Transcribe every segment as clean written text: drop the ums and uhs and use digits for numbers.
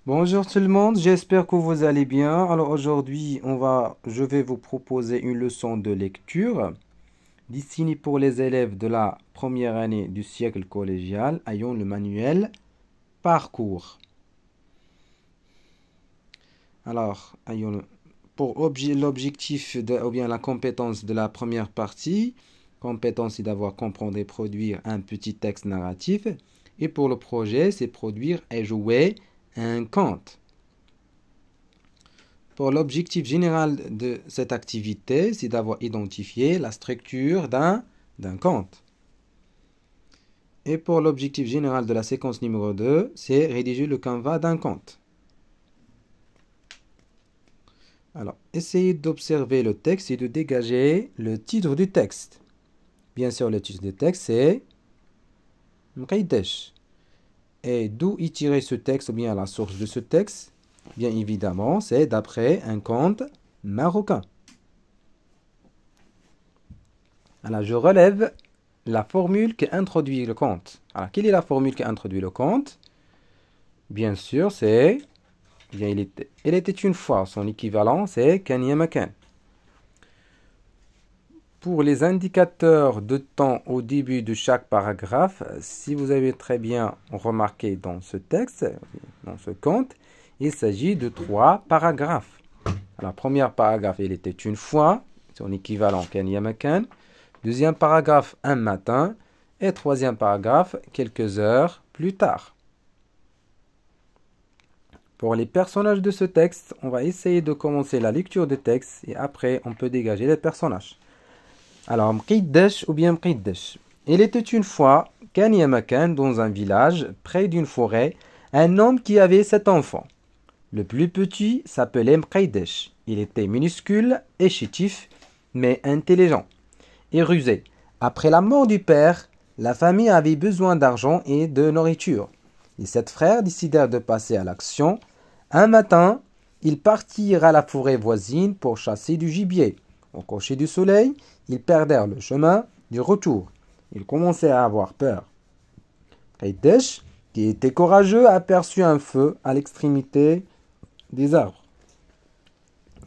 Bonjour tout le monde, j'espère que vous allez bien. Alors aujourd'hui, je vais vous proposer une leçon de lecture destinée pour les élèves de la première année du siècle collégial, ayant le manuel Parcours. Alors, l'objectif ou bien la compétence de la première partie, compétence c'est d'avoir comprendre et produire un petit texte narratif. Et pour le projet, c'est produire et jouer un conte. Pour l'objectif général de cette activité, c'est d'avoir identifié la structure d'un conte. Et pour l'objectif général de la séquence numéro 2, c'est rédiger le canevas d'un conte. Alors, essayez d'observer le texte et de dégager le titre du texte. Bien sûr, le titre du texte, c'est Mqaydesh. Et d'où y tirer ce texte, ou bien la source de ce texte? Bien évidemment, c'est d'après un conte marocain. Alors, je relève la formule qui introduit le conte. Alors, quelle est la formule qui introduit le conte? Bien sûr, il était une fois. Son équivalent, c'est Kan Yamakan. Pour les indicateurs de temps au début de chaque paragraphe, si vous avez très bien remarqué dans ce texte, dans ce conte, il s'agit de 3 paragraphes. Alors, premier paragraphe, il était une fois. Son équivalent Kan Yamakan. Deuxième paragraphe, un matin. Et troisième paragraphe, quelques heures plus tard. Pour les personnages de ce texte, on va essayer de commencer la lecture du texte et après, on peut dégager les personnages. Alors, Mqiddesh ou bien Mqiddesh. Il était une fois, Kan Yamakan, dans un village, près d'une forêt, un homme qui avait 7 enfants. Le plus petit s'appelait Mqiddesh. Il était minuscule et chétif, mais intelligent et rusé. Après la mort du père, la famille avait besoin d'argent et de nourriture. Les 7 frères décidèrent de passer à l'action. Un matin, ils partirent à la forêt voisine pour chasser du gibier. Au coucher du soleil, ils perdèrent le chemin du retour. Ils commençaient à avoir peur. Kaidesh, qui était courageux, aperçut un feu à l'extrémité des arbres.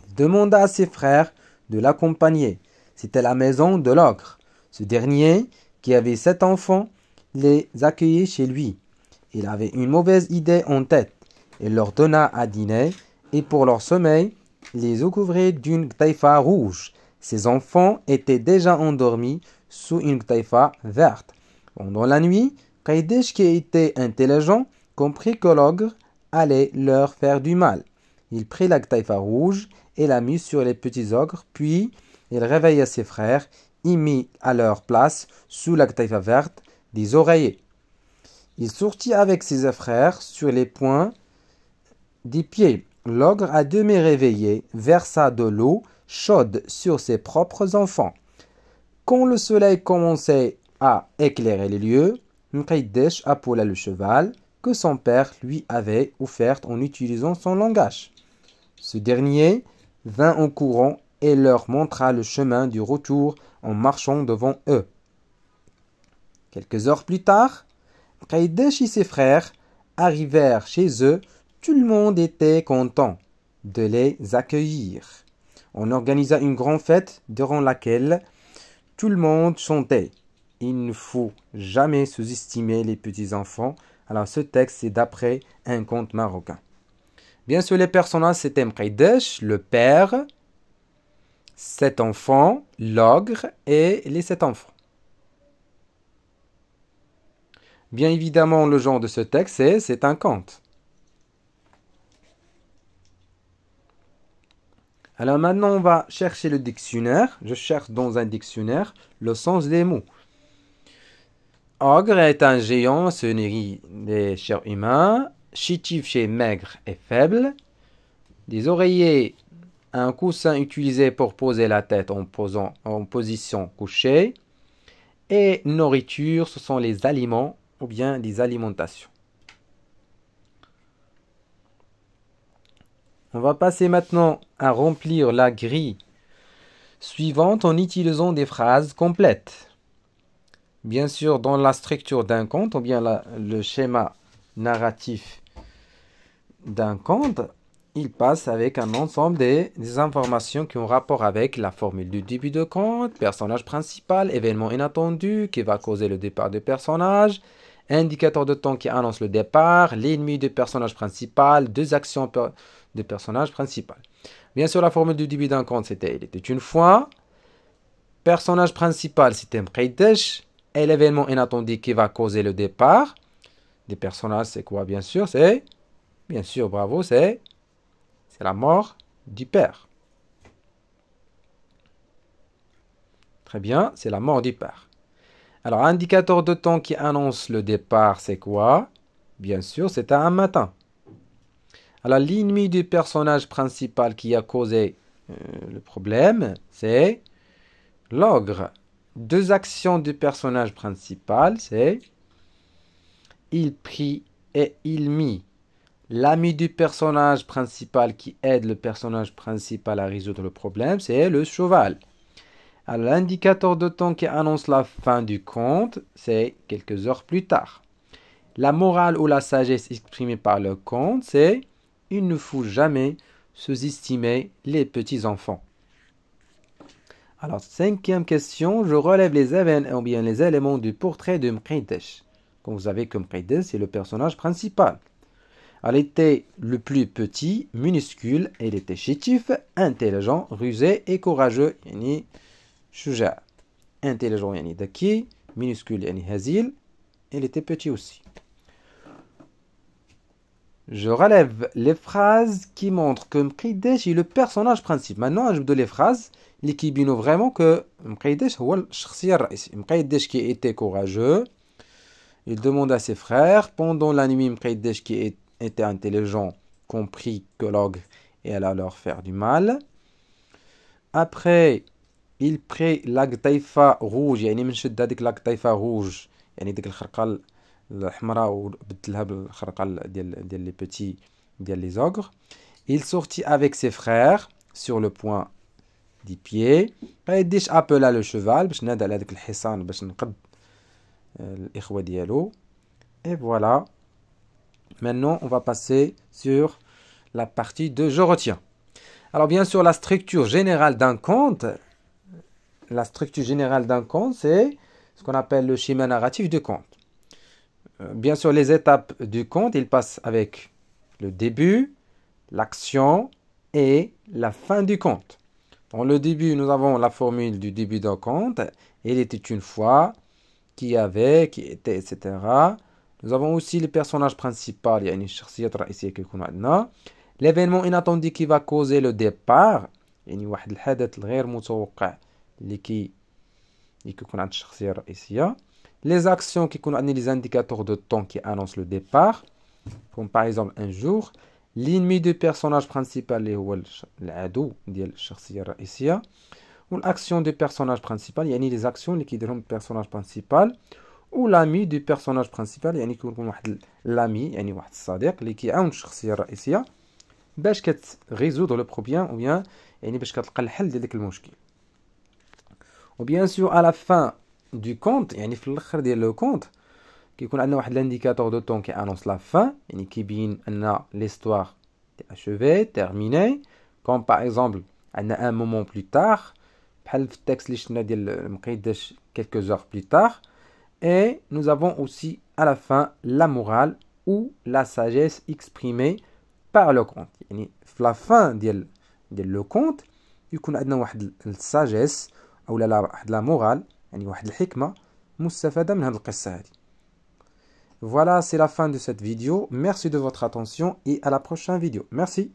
Il demanda à ses frères de l'accompagner. C'était la maison de l'ogre. Ce dernier, qui avait 7 enfants, les accueillit chez lui. Il avait une mauvaise idée en tête. Il leur donna à dîner et pour leur sommeil, les recouvrit d'une taïfa rouge. Ses enfants étaient déjà endormis sous une taïfa verte. Pendant la nuit, Kaidesh, qui était intelligent, comprit que l'ogre allait leur faire du mal. Il prit la taïfa rouge et la mit sur les petits ogres, puis il réveilla ses frères et mit à leur place, sous la taïfa verte, des oreillers. Il sortit avec ses frères sur les poings des pieds. L'ogre, à demi réveillé, versa de l'eau chaude sur ses propres enfants. Quand le soleil commençait à éclairer les lieux, Mqaydesh appola le cheval que son père lui avait offert en utilisant son langage. Ce dernier vint en courant et leur montra le chemin du retour en marchant devant eux. Quelques heures plus tard, Mqaydesh et ses frères arrivèrent chez eux. Tout le monde était content de les accueillir. On organisa une grande fête durant laquelle tout le monde chantait. Il ne faut jamais sous-estimer les petits-enfants. Alors ce texte c'est d'après un conte marocain. Bien sûr, les personnages c'était Mqaydesh, le père, 7 enfants, l'ogre et les 7 enfants. Bien évidemment, le genre de ce texte c'est un conte. Alors maintenant, on va chercher le dictionnaire. Je cherche dans un dictionnaire le sens des mots. Ogre est un géant, se nourrit des chairs humains. Chétif chez maigre et faible. Des oreillers, un coussin utilisé pour poser la tête en position couchée. Et nourriture, ce sont les aliments ou bien des alimentations. On va passer maintenant à remplir la grille suivante en utilisant des phrases complètes. Bien sûr, dans la structure d'un conte, ou bien le schéma narratif d'un compte, il passe avec un ensemble des informations qui ont rapport avec la formule du début de compte, personnage principal, événement inattendu qui va causer le départ du personnage, indicateur de temps qui annonce le départ, l'ennemi du personnage principal, deux actions du personnage principal. Bien sûr, la formule du début d'un compte, c'était il était une fois. Personnage principal, c'était Mqaydesh. Et l'événement inattendu qui va causer le départ des personnages, c'est quoi, bien sûr? C'est, bien sûr, bravo, c'est la mort du père. Très bien, c'est la mort du père. Alors, indicateur de temps qui annonce le départ, c'est quoi? Bien sûr, c'est un matin. Alors, l'ennemi du personnage principal qui a causé le problème, c'est l'ogre. Deux actions du personnage principal, c'est il prit et il mit. L'ami du personnage principal qui aide le personnage principal à résoudre le problème, c'est le cheval. Alors, l'indicateur de temps qui annonce la fin du conte, c'est quelques heures plus tard. La morale ou la sagesse exprimée par le conte, c'est il ne faut jamais sous-estimer les petits-enfants. Alors, cinquième question, je relève les événements ou bien les éléments du portrait de Mqaydesh. Comme vous savez que Mqaydesh, c'est le personnage principal. Elle était le plus petit, minuscule, elle était chétif, intelligent, rusé et courageux, yani shuja. Intelligent, yani daki, minuscule, yani hazil, elle était petit aussi. Je relève les phrases qui montrent que Mqaydesh est le personnage principal. Maintenant, je vous donne les phrases qui binent vraiment que Mqaydesh est le shakhsiya raisi. Mqaydesh qui était courageux, il demande à ses frères, pendant la nuit, Mqaydesh qui était intelligent, compris que l'ogre allait leur faire du mal. Après, il prit l'agtaifa rouge, يعني من شد هذيك l'agtaifa rouge, يعني ديك الخرقة الحمراء وبدلها بالخرقة ديال les petits, ديال les ogres. Il sortit avec ses frères sur le point des pieds. قايديش appela le cheval باش نادى على هذاك الحصان باش نقد الإخوة ديالو. Et voilà. Maintenant, on va passer sur la partie de je retiens. Alors, bien sûr, la structure générale d'un conte, c'est ce qu'on appelle le schéma narratif du conte. Bien sûr, les étapes du conte, ils passent avec le début, l'action et la fin du conte. Dans le début, nous avons la formule du début d'un conte. Il était une fois, qui avait, qui était, etc. Nous avons aussi le personnage principal, يعني الشخصيات الرئيسية كيكونوا عندنا. L'événement inattendu qui va causer le départ, يعني واحد الحدث الغير متوقع اللي كيكون عند الشخصية الرئيسية. Les actions qui كيكونوا عندنا les indicateurs de temps qui annoncent le départ, comme par exemple un jour. L'ennemi du personnage principal اللي هو العدو ديال الشخصية الرئيسية. L'action du personnage principal, يعني les actions اللي كيديرهم البيرسوناج principal. ou l'ami du personnage principal يعني كيكون واحد l'ami يعني واحد الصديق اللي كيعاون الشخصيه الرئيسيه باش كتريزودر لو بروبليم ou bien يعني باش كتلقى الحل ديال داك المشكل. و bien sûr à la fin du compte يعني في الاخر ديال لو كونت كيكون عندنا واحد الانديكاتور دو طون كي انونس لا fin يعني كيبين ان l'histoire est achevée terminée comme par exemple عندنا un moment plus tard بحال في التكست اللي شفنا ديال مقيداش quelques heures plus tard. Et nous avons aussi à la fin la morale ou la sagesse exprimée par le conte. يعني في la fin ديال le conte يكون عندنا واحد الساجيس أو واحد la morale يعني واحد الحكمة مستفادة من هذه القصة هذه. Voilà, c'est la fin de cette vidéo. Merci de votre attention et à la prochaine vidéo. Merci.